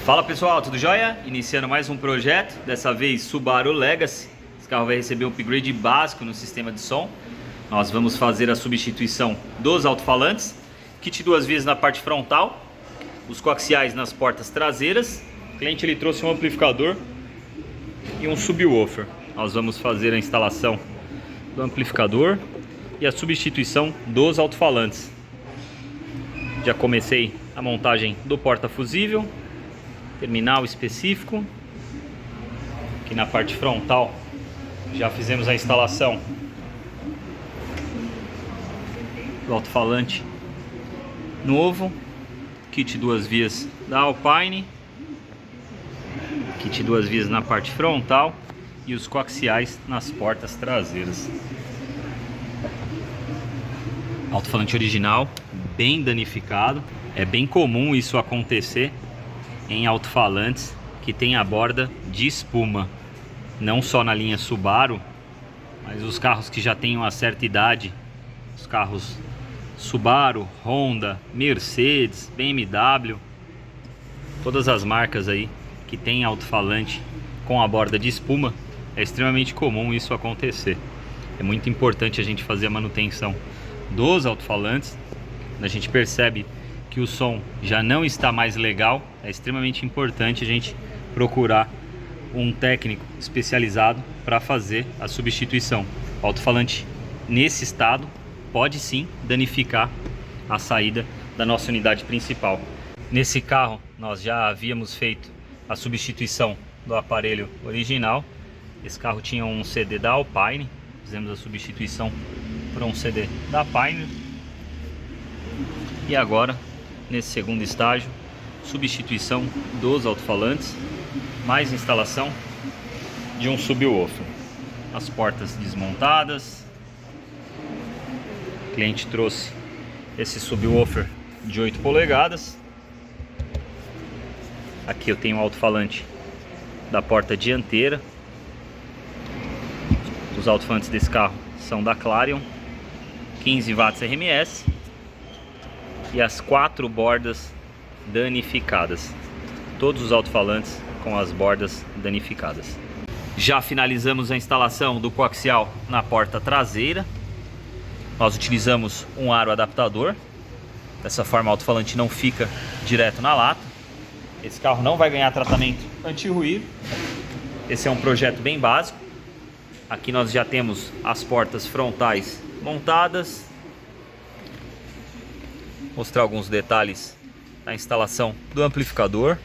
Fala pessoal, tudo jóia? Iniciando mais um projeto, dessa vez Subaru Legacy. Esse carro vai receber um upgrade básico no sistema de som. Nós vamos fazer a substituição dos alto-falantes, kit duas vias na parte frontal, os coaxiais nas portas traseiras. O cliente ele trouxe um amplificador e um subwoofer. Nós vamos fazer a instalação do amplificador e a substituição dos alto-falantes. Já comecei a montagem do porta-fusível, terminal específico. Aqui na parte frontal já fizemos a instalação do alto-falante novo, kit duas vias da Alpine, kit duas vias na parte frontal e os coaxiais nas portas traseiras. Alto-falante original, bem danificado. É bem comum isso acontecer em alto-falantes que tem a borda de espuma, não só na linha Subaru, mas os carros que já têm uma certa idade, os carros Subaru, Honda, Mercedes, BMW, todas as marcas aí que tem alto-falante com a borda de espuma, é extremamente comum isso acontecer. É muito importante a gente fazer a manutenção dos alto-falantes. A gente percebe que o som já não está mais legal, é extremamente importante a gente procurar um técnico especializado para fazer a substituição. O alto-falante nesse estado pode sim danificar a saída da nossa unidade principal. Nesse carro nós já havíamos feito a substituição do aparelho original. Esse carro tinha um CD da Alpine, fizemos a substituição por um CD da Pioneer. E agora, nesse segundo estágio, substituição dos alto-falantes, mais instalação de um subwoofer. As portas desmontadas. O cliente trouxe esse subwoofer de 8 polegadas. Aqui eu tenho o alto-falante da porta dianteira. Os alto-falantes desse carro são da Clarion, 15 watts RMS. E as 4 bordas danificadas. Todos os alto-falantes com as bordas danificadas. Já finalizamos a instalação do coaxial na porta traseira. Nós utilizamos um aro adaptador. Dessa forma o alto-falante não fica direto na lata. Esse carro não vai ganhar tratamento anti-ruído. Esse é um projeto bem básico. Aqui nós já temos as portas frontais montadas. Mostrar alguns detalhes da instalação do amplificador.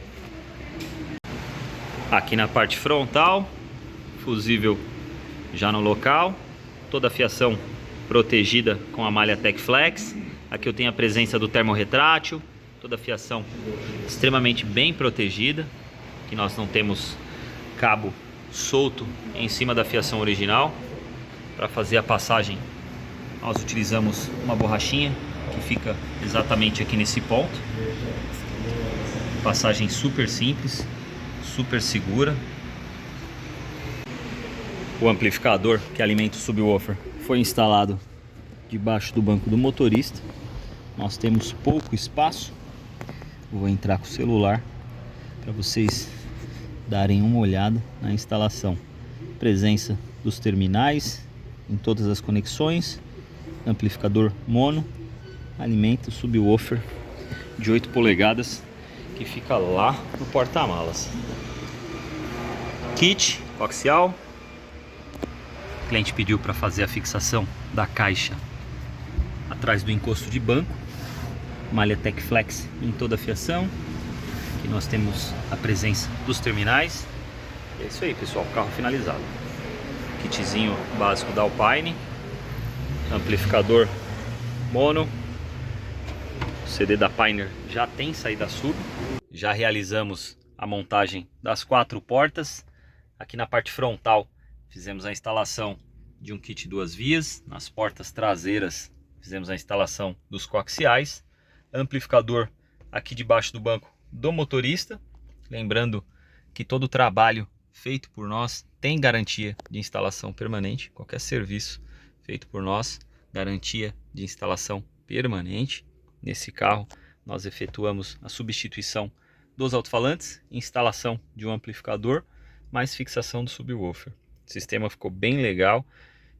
Aqui na parte frontal, fusível já no local, toda a fiação protegida com a malha Tecflex. Aqui eu tenho a presença do termorretrátil, toda a fiação extremamente bem protegida. Aqui nós não temos cabo solto em cima da fiação original. Para fazer a passagem nós utilizamos uma borrachinha que fica exatamente aqui nesse ponto. Passagem super simples, super segura. O amplificador que alimenta o subwoofer foi instalado debaixo do banco do motorista. Nós temos pouco espaço. Vou entrar com o celular para vocês darem uma olhada na instalação. Presença dos terminais em todas as conexões. Amplificador mono alimenta o subwoofer de 8 polegadas que fica lá no porta-malas. Kit coaxial. O cliente pediu para fazer a fixação da caixa atrás do encosto de banco. Malha Tecflex em toda a fiação. Aqui nós temos a presença dos terminais. É isso aí, pessoal, carro finalizado. Kitzinho básico da Alpine. Amplificador mono. O CD da Pioneer já tem saída sub. Já realizamos a montagem das 4 portas. Aqui na parte frontal fizemos a instalação de um kit duas vias. Nas portas traseiras fizemos a instalação dos coaxiais. Amplificador aqui debaixo do banco do motorista. Lembrando que todo o trabalho feito por nós tem garantia de instalação permanente. Qualquer serviço feito por nós, garantia de instalação permanente. Nesse carro nós efetuamos a substituição dos alto-falantes, instalação de um amplificador, mais fixação do subwoofer. O sistema ficou bem legal,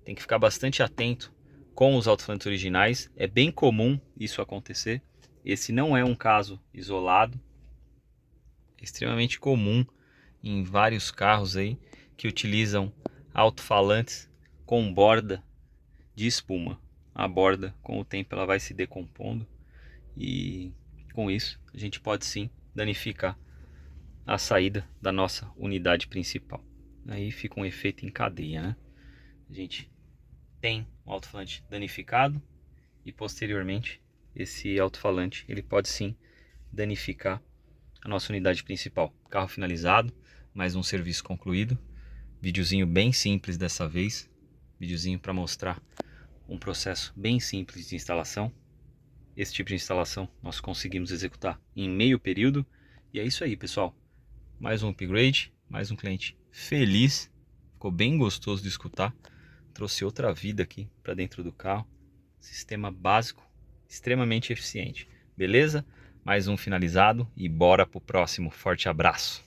tem que ficar bastante atento com os alto-falantes originais, é bem comum isso acontecer. Esse não é um caso isolado, é extremamente comum em vários carros aí que utilizam alto-falantes com borda de espuma. A borda, com o tempo, ela vai se decompondo e com isso a gente pode sim danificar a saída da nossa unidade principal. Aí fica um efeito em cadeia, né? A gente tem um alto-falante danificado e posteriormente esse alto-falante ele pode sim danificar a nossa unidade principal. Carro finalizado, mais um serviço concluído. Videozinho bem simples dessa vez, videozinho para mostrar um processo bem simples de instalação. Esse tipo de instalação nós conseguimos executar em meio período. E é isso aí, pessoal. Mais um upgrade, mais um cliente feliz. Ficou bem gostoso de escutar. Trouxe outra vida aqui para dentro do carro. Sistema básico, extremamente eficiente. Beleza? Mais um finalizado e bora pro próximo. Forte abraço.